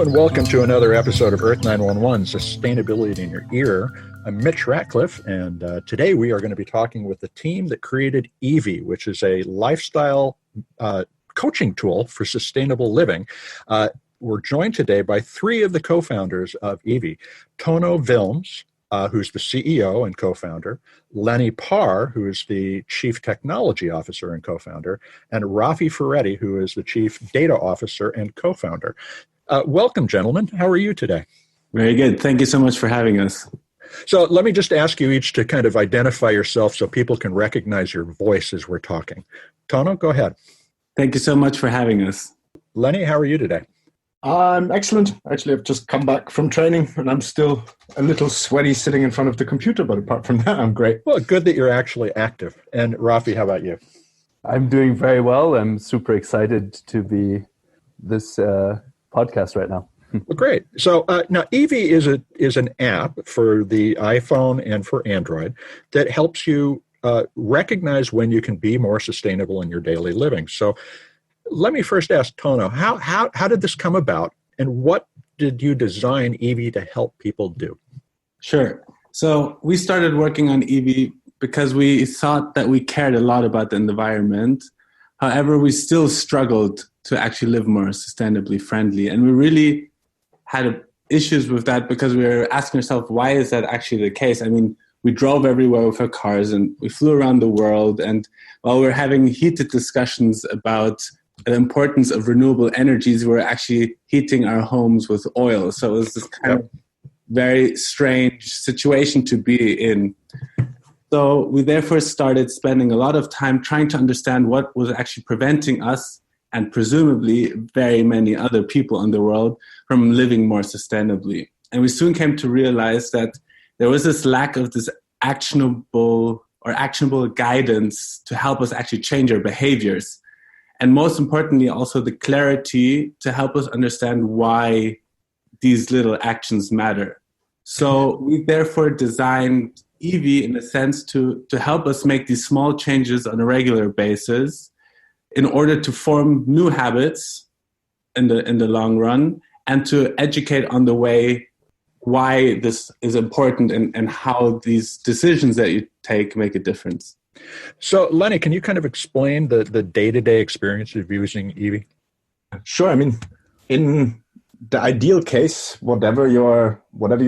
and welcome to another episode of Earth911, Sustainability in Your Ear. I'm Mitch Ratcliffe, and today we are going to be talking with the team that created eevie, which is a lifestyle coaching tool for sustainable living. We're joined today by three of the co-founders of eevie: Tono Willms, who's the CEO and co-founder, Lenni Paar, who is the Chief Technology Officer and co-founder, and Raphi Ferretti, who is the Chief Data Officer and co-founder. Welcome, gentlemen. How are you today? Very good. Thank you so much for having us. So let me just ask you each to kind of identify yourself so people can recognize your voice as we're talking. Tono, go ahead. Thank you so much for having us. Lenni, how are you today? I'm excellent. Actually, I've just come back from training and I'm still a little sweaty sitting in front of the computer, but apart from that, I'm great. Well, good that you're actually active. And Raphi, how about you? I'm doing very well. I'm super excited to be this podcast right now. Well, great. So now eevie is an app for the iPhone and for Android that helps you recognize when you can be more sustainable in your daily living. So let me first ask Tono, how did this come about, and what did you design eevie to help people do? Sure. So we started working on eevie because we thought that we cared a lot about the environment. However, we still struggled to actually live more sustainably friendly. And we really had issues with that because we were asking ourselves, why is that actually the case? I mean, we drove everywhere with our cars and we flew around the world. And while we were having heated discussions about the importance of renewable energies, we're actually heating our homes with oil. So it was this kind of very strange situation to be in. So we therefore started spending a lot of time trying to understand what was actually preventing us and presumably very many other people in the world from living more sustainably. And we soon came to realize that there was this lack of this actionable guidance to help us actually change our behaviors. And most importantly, also the clarity to help us understand why these little actions matter. So we therefore designed eevie in a sense to help us make these small changes on a regular basis in order to form new habits in the long run and to educate on the way why this is important and how these decisions that you take make a difference. So, Lenni, can you kind of explain the day-to-day experience of using eevie? Sure. I mean, in the ideal case, whatever you're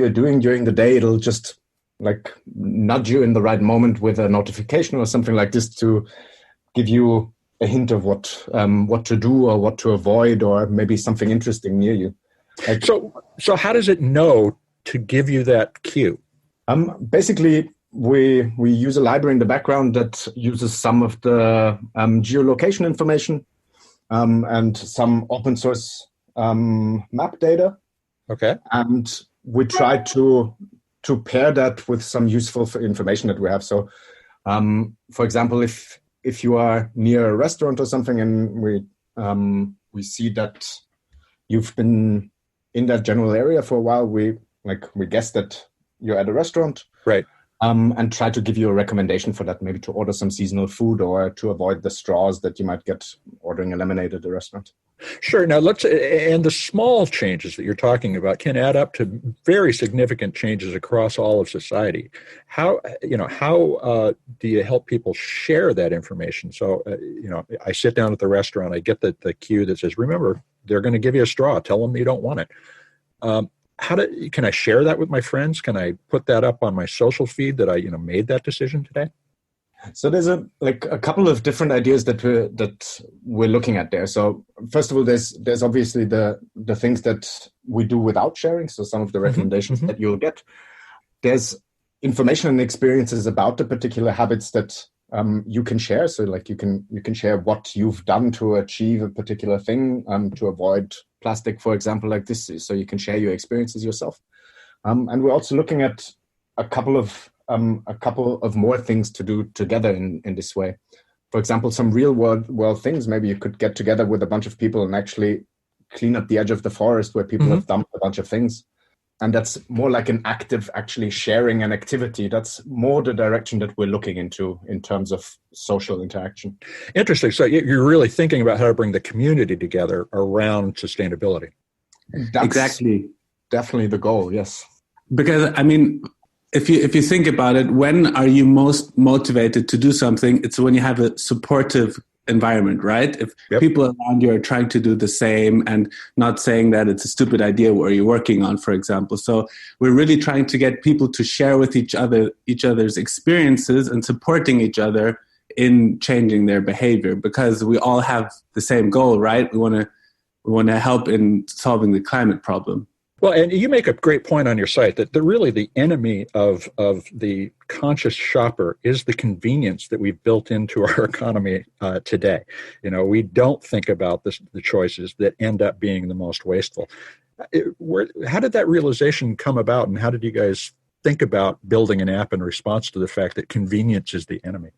doing during the day, it'll just like nudge you in the right moment with a notification or something like this to give you a hint of what to do or what to avoid, or maybe something interesting near you. Like, so how does it know to give you that cue? Basically, we use a library in the background that uses some of the geolocation information and some open source map data. Okay. And we try to pair that with some useful information that we have. So, for example, if you are near a restaurant or something and we see that you've been in that general area for a while, we guess that you're at a restaurant. Right. And try to give you a recommendation for that, maybe to order some seasonal food or to avoid the straws that you might get ordering a lemonade at the restaurant. Sure. Now and the small changes that you're talking about can add up to very significant changes across all of society. How do you help people share that information? So, I sit down at the restaurant, I get the cue that says, remember, they're going to give you a straw. Tell them you don't want it. Can I share that with my friends? Can I put that up on my social feed that I made that decision today? So there's a couple of different ideas that we're looking at there. So first of all, there's obviously the things that we do without sharing. So some of the recommendations that you'll get. There's information and experiences about the particular habits that you can share. So like you can share what you've done to achieve a particular thing, to avoid plastic, for example, like this. So you can share your experiences yourself. And we're also looking at a couple of more things to do together in this way. For example, some real world things. Maybe you could get together with a bunch of people and actually clean up the edge of the forest where people have dumped a bunch of things. And that's more like an active, actually sharing an activity. That's more the direction that we're looking into in terms of social interaction. Interesting. So you're really thinking about how to bring the community together around sustainability. That's exactly definitely the goal. Yes, because I mean, if you think about it, when are you most motivated to do something? It's when you have a supportive environment, right? If people around you are trying to do the same and not saying that it's a stupid idea what you're working on, for example. So we're really trying to get people to share with each other's experiences and supporting each other in changing their behavior, because we all have the same goal, right? We want to help in solving the climate problem. Well, and you make a great point on your site that really the enemy of the conscious shopper is the convenience that we've built into our economy today. You know, we don't think about the choices that end up being the most wasteful. How did that realization come about, and how did you guys think about building an app in response to the fact that convenience is the enemy?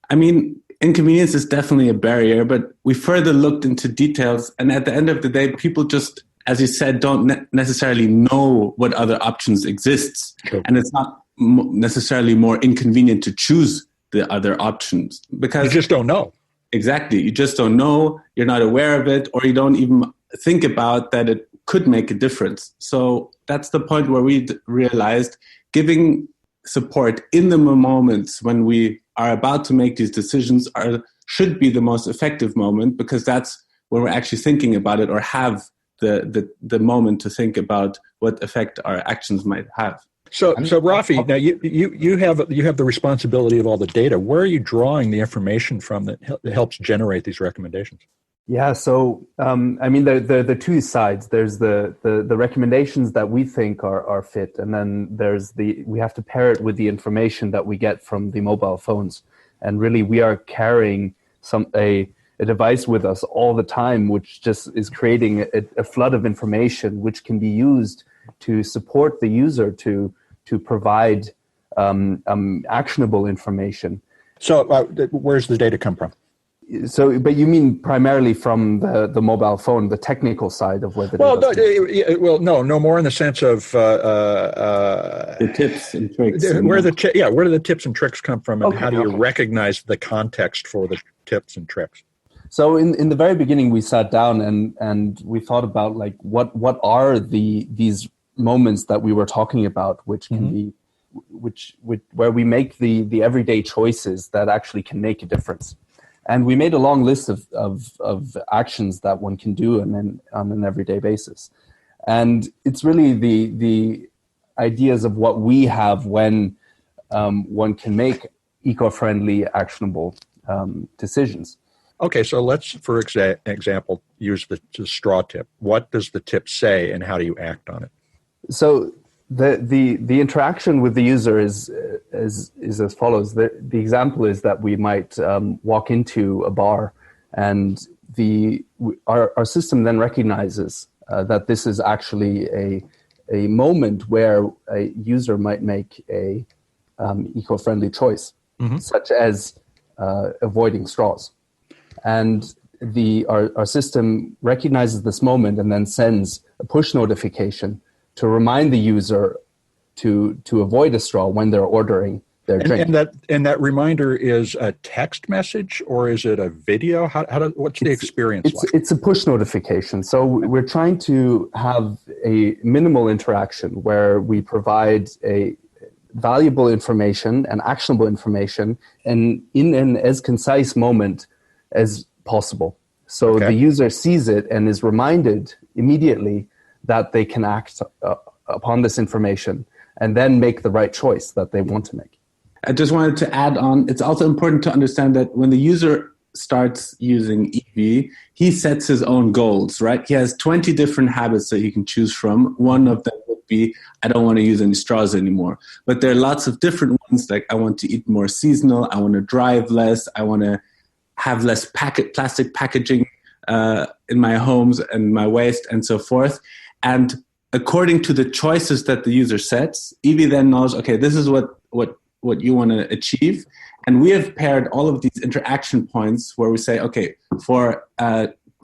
I mean, inconvenience is definitely a barrier, but we further looked into details, and at the end of the day, people just, as you said, don't necessarily know what other options exist. Sure. And it's not necessarily more inconvenient to choose the other options because you just don't know. Exactly. You just don't know. You're not aware of it, or you don't even think about that it could make a difference. So that's the point where we realized giving support in the moments when we are about to make these decisions should be the most effective moment, because that's when we're actually thinking about it or have the moment to think about what effect our actions might have. So Raphi, now you have the responsibility of all the data. Where are you drawing the information from that helps generate these recommendations? Yeah, so I mean, the two sides. There's the recommendations that we think are fit, and then we have to pair it with the information that we get from the mobile phones. And really, we are carrying a device with us all the time, which just is creating a flood of information, which can be used to support the user to provide actionable information. So where's the data come from? So, but you mean primarily from the mobile phone, the technical side of where the data no more in the sense of the tips and tricks. Where do the tips and tricks come from, and how do you recognize the context for the tips and tricks? So in the very beginning, we sat down and we thought about like what are these moments that we were talking about, which can be where we make the everyday choices that actually can make a difference. And we made a long list of actions that one can do on an everyday basis. And it's really the ideas of what we have when one can make eco-friendly, actionable decisions. Okay, so let's, for example, use the straw tip. What does the tip say, and how do you act on it? So the interaction with the user is as follows. The example is that we might walk into a bar, and our system then recognizes that this is actually a moment where a user might make a eco-friendly choice, such as avoiding straws. And our system recognizes this moment and then sends a push notification to remind the user to avoid a straw when they're ordering their drink. And that reminder is a text message, or is it a video? What's the experience like? It's a push notification. So we're trying to have a minimal interaction where we provide a valuable information and actionable information and in an as concise moment as possible. So the user sees it and is reminded immediately that they can act upon this information and then make the right choice that they want to make. I just wanted to add on, it's also important to understand that when the user starts using eevie, he sets his own goals, right? He has 20 different habits that he can choose from. One of them would be, I don't want to use any straws anymore. But there are lots of different ones, like I want to eat more seasonal, I want to drive less, I want to have less plastic packaging in my homes and my waste and so forth. And according to the choices that the user sets, eevie then knows, okay, this is what you want to achieve. And we have paired all of these interaction points where we say, okay, for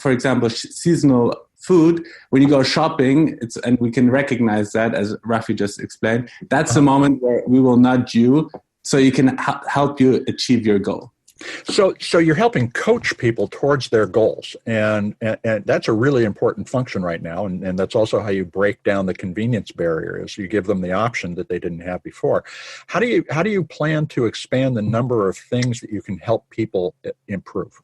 example, seasonal food, when you go shopping, and we can recognize that, as Raphi just explained, that's the moment where we will nudge you so you can help you achieve your goal. So you're helping coach people towards their goals, and that's a really important function right now, and that's also how you break down the convenience barrier, is you give them the option that they didn't have before. How do you plan to expand the number of things that you can help people improve?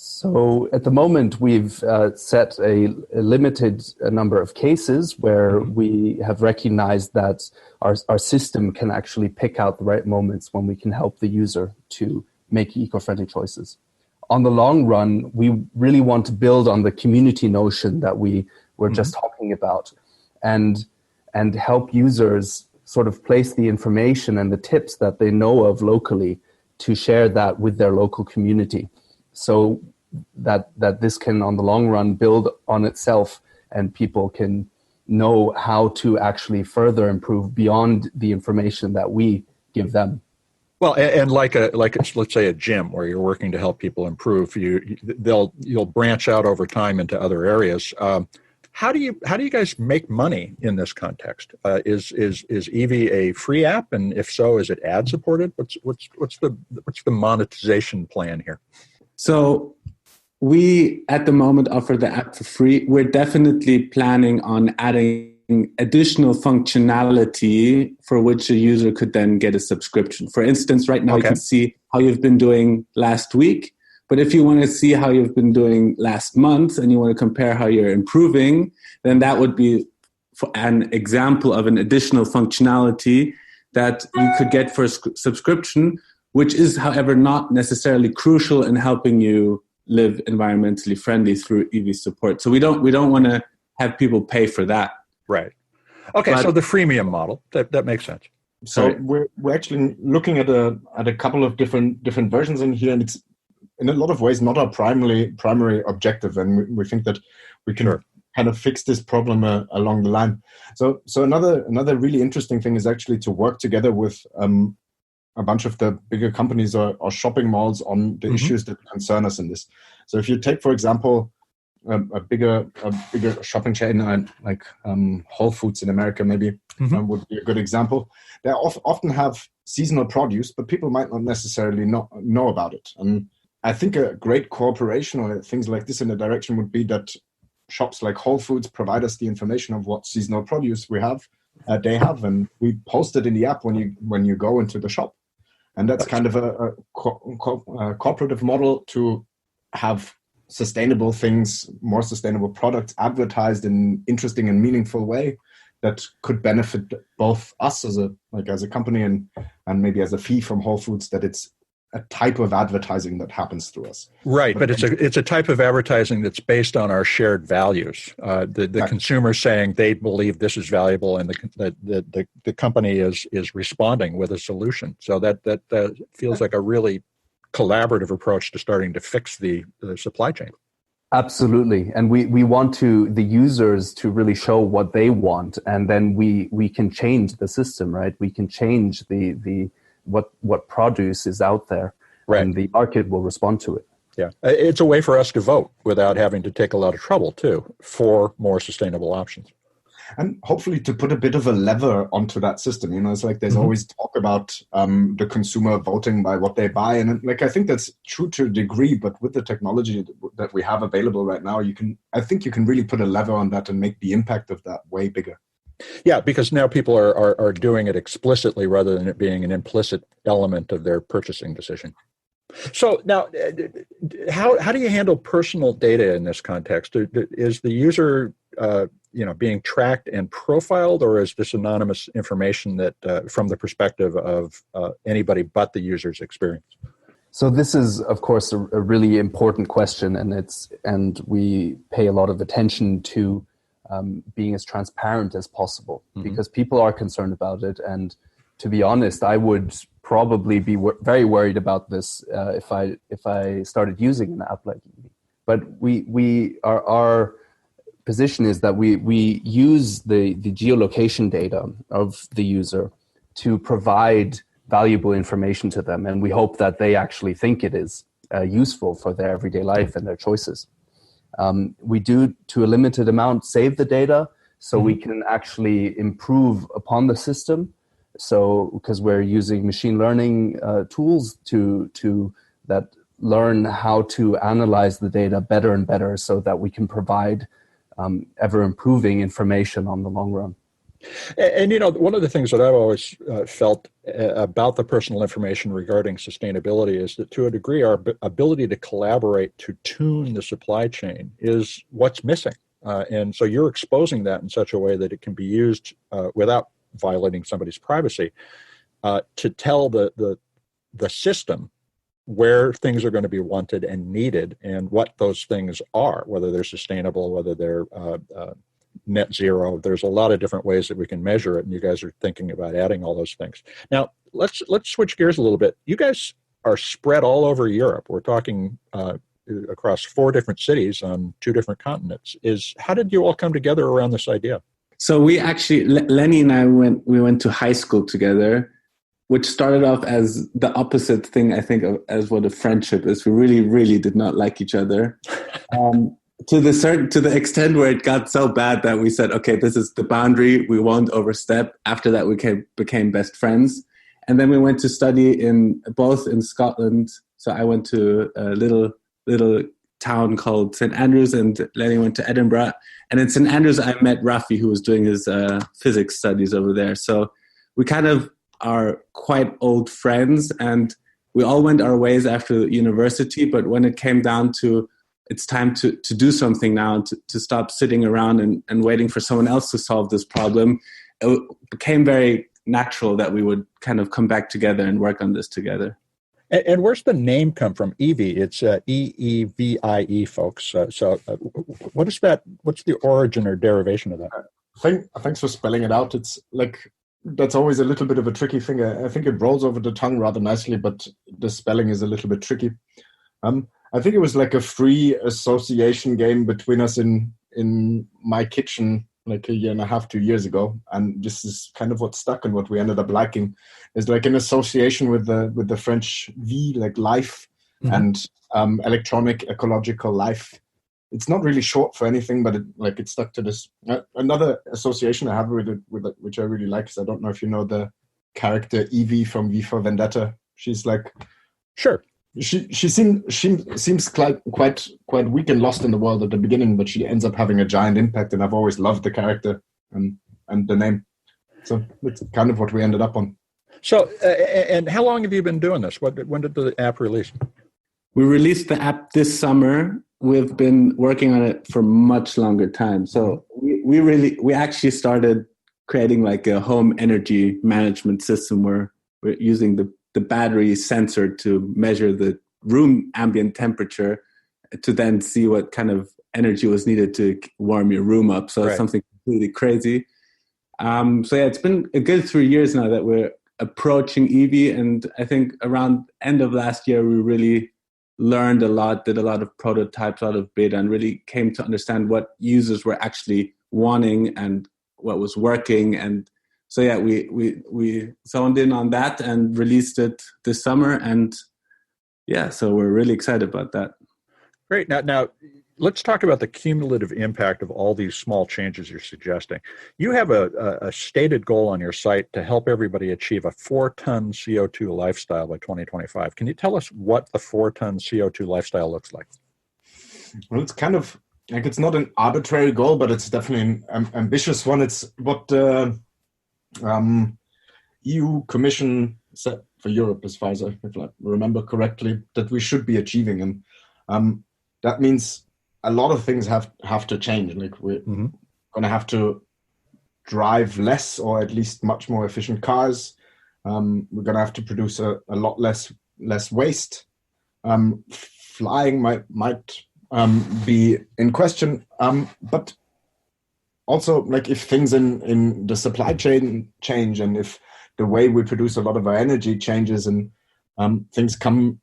So at the moment, we've set a limited number of cases where we have recognized that our system can actually pick out the right moments when we can help the user to make eco-friendly choices. On the long run, we really want to build on the community notion that we were just talking about, and help users sort of place the information and the tips that they know of locally to share that with their local community. So that this can, on the long run, build on itself, and people can know how to actually further improve beyond the information that we give them. Well, and like let's say a gym where you're working to help people improve, you'll branch out over time into other areas. How do you guys make money in this context? Is eevie a free app, and if so, is it ad supported? What's the monetization plan here? So we, at the moment, offer the app for free. We're definitely planning on adding additional functionality for which a user could then get a subscription. For instance, right now you can see how you've been doing last week, but if you want to see how you've been doing last month and you want to compare how you're improving, then that would be an example of an additional functionality that you could get for a subscription, which is, however, not necessarily crucial in helping you live environmentally friendly through eevie support. So we don't want to have people pay for that. Right. Okay. So the freemium model, that makes sense. So we're actually looking at a couple of different versions in here, and it's in a lot of ways not our primary objective, and we think that we can kind of fix this problem along the line. So another really interesting thing is actually to work together with a bunch of the bigger companies or shopping malls on the issues that concern us in this. So if you take, for example, a bigger shopping chain like Whole Foods in America, maybe would be a good example. They often have seasonal produce, but people might not necessarily know about it. And I think a great cooperation or things like this in a direction would be that shops like Whole Foods provide us the information of what seasonal produce they have, and we post it in the app when you go into the shop. And that's kind of a cooperative model to have sustainable things, more sustainable products advertised in an interesting and meaningful way that could benefit both us as a company and maybe as a fee from Whole Foods, that it's a type of advertising that happens through us. Right, but it's a type of advertising that's based on our shared values. The consumer saying they believe this is valuable, and the company is responding with a solution. So that feels like a really collaborative approach to starting to fix the supply chain. Absolutely, and we want the users to really show what they want, and then we can change the system, right? We can change the what produce is out there, and the market will respond to it. Yeah, it's a way for us to vote without having to take a lot of trouble too for more sustainable options. And hopefully to put a bit of a lever onto that system. It's like there's always talk about the consumer voting by what they buy. And I think that's true to a degree, but with the technology that we have available right now, I think you can really put a lever on that and make the impact of that way bigger. Yeah, because now people are doing it explicitly rather than it being an implicit element of their purchasing decision. So now, how do you handle personal data in this context? Is the user being tracked and profiled, or is this anonymous information that from the perspective of anybody but the user's experience? So this is, of course, a really important question, and we pay a lot of attention to being as transparent as possible, because people are concerned about it. And to be honest, I would probably be very worried about this if I started using an app like eevie. But our position is that we use the geolocation data of the user to provide valuable information to them, and we hope that they actually think it is useful for their everyday life and their choices. We do, to a limited amount, save the data so we can actually improve upon the system. So, because we're using machine learning tools to that learn how to analyze the data better and better so that we can provide ever improving information on the long run. And one of the things that I've always felt about the personal information regarding sustainability is that to a degree, our ability to collaborate to tune the supply chain is what's missing. And so you're exposing that in such a way that it can be used without violating somebody's privacy to tell the system where things are going to be wanted and needed and what those things are, whether they're sustainable, whether they're net zero. There's a lot of different ways that we can measure it, and you guys are thinking about adding all those things. Now, let's switch gears a little bit. You guys are spread all over Europe. We're talking across 4 different cities on 2 different continents. How did you all come together around this idea? So we actually, Lenni and I went to high school together, which started off as the opposite thing, I think, as what a friendship is. We really, really did not like each other. To the extent where it got so bad that we said, okay, this is the boundary, we won't overstep. After that, we became best friends. And then we went to study both in Scotland. So I went to a little town called St. Andrews, and Lenni went to Edinburgh. And in St. Andrews, I met Raphi, who was doing his physics studies over there. So we kind of are quite old friends, and we all went our ways after university. But when it came down to it's time to do something now, to stop sitting around and waiting for someone else to solve this problem, it became very natural that we would kind of come back together and work on this together. And where's the name come from? Eevie. It's EEVIE, folks. What is that? What's the origin or derivation of that? Thanks for spelling it out. It's like, that's always a little bit of a tricky thing. I think it rolls over the tongue rather nicely, but the spelling is a little bit tricky. I think it was like a free association game between us in my kitchen like 1.5 years, 2 years ago, and this is kind of what stuck and what we ended up liking. Is like an association with the French vie, like life, and electronic ecological life. It's not really short for anything, but it stuck to this. Another association I have with it, which I really like, is I don't know if you know the character Eevie from V for Vendetta. She's like, sure. She seems quite weak and lost in the world at the beginning, but she ends up having a giant impact, and I've always loved the character and the name. So it's kind of what we ended up on. So, and how long have you been doing this? When did the app release? We released the app this summer. We've been working on it for much longer time. So we actually started creating like a home energy management system where we're using the battery sensor to measure the room ambient temperature to then see what kind of energy was needed to warm your room up. So It's something completely crazy. It's been a good 3 years now that we're approaching eevie, and I think around end of last year we really learned a lot, did a lot of prototypes, a lot of beta, and really came to understand what users were actually wanting and what was working. And so we zoned in on that and released it this summer, and so we're really excited about that. Great. Now let's talk about the cumulative impact of all these small changes you're suggesting. You have a stated goal on your site to help everybody achieve a 4-ton CO2 lifestyle by 2025. Can you tell us what the 4-ton CO2 lifestyle looks like? Well, it's kind of like, it's not an arbitrary goal, but it's definitely an ambitious one. It's what the EU Commission set for Europe, as far as if I remember correctly, that we should be achieving. And that means a lot of things have to change. Like we're going to have to drive less, or at least much more efficient cars. We're going to have to produce a lot less waste. Flying might be in question, but also, like, if things in the supply chain change, and if the way we produce a lot of our energy changes, and things come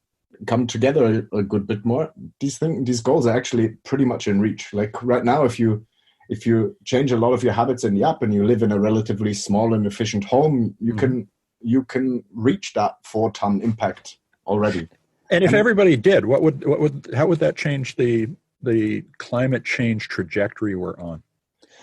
together a good bit more, these goals are actually pretty much in reach. Like right now, if you change a lot of your habits in the app and you live in a relatively small and efficient home, you can reach that 4-ton impact already. And if everybody did, how would that change the climate change trajectory we're on?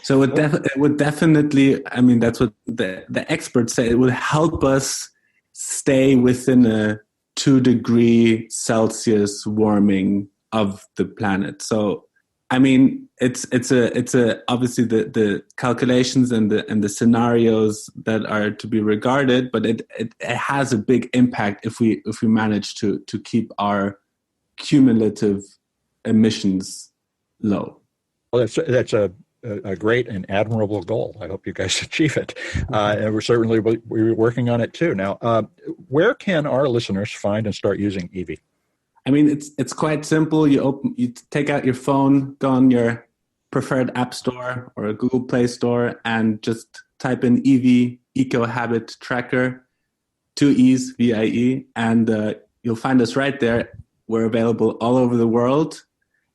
So it would definitely, I mean, that's what the experts say, it would help us stay within 2 degree Celsius warming of the planet. So, I mean, it's obviously the calculations and the scenarios that are to be regarded, but it has a big impact if we manage to keep our cumulative emissions low. Well, that's a great and admirable goal. I hope you guys achieve it. And we're working on it too. Now, where can our listeners find and start using eevie? I mean, it's quite simple. You take out your phone, go on your preferred app store or a Google Play Store, and just type in eevie Eco Habit Tracker, 2 E's, VIE, and you'll find us right there. We're available all over the world,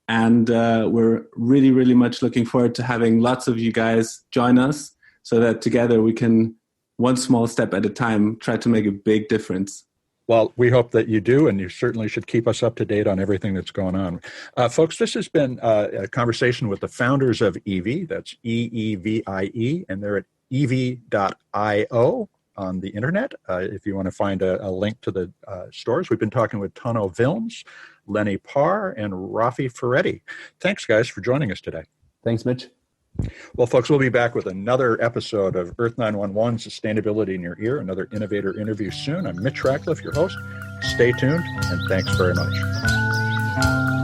and we're really, really much looking forward to having lots of you guys join us so that together we can, one small step at a time, try to make a big difference. Well, we hope that you do, and you certainly should keep us up to date on everything that's going on. Folks, this has been a conversation with the founders of eevie. That's EEVIE, and they're at eevie.io on the internet. If you want to find a link to the stores, we've been talking with Tono Willms, Lenni Paar, and Raphi Ferretti. Thanks, guys, for joining us today. Thanks, Mitch. Well, folks, we'll be back with another episode of Earth911 Sustainability in Your Ear, another innovator interview soon. I'm Mitch Ratcliffe, your host. Stay tuned, and thanks very much.